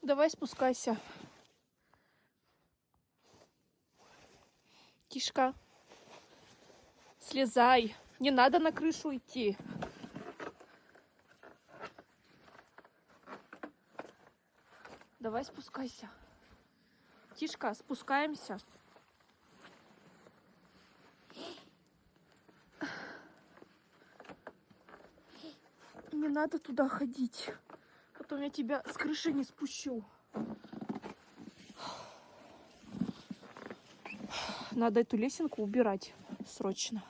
Давай спускайся. Тишка, слезай. Не надо на крышу идти. Давай спускайся. Тишка, спускаемся. Не надо туда ходить. Потом я тебя с крыши не спущу. Надо эту лесенку убирать срочно.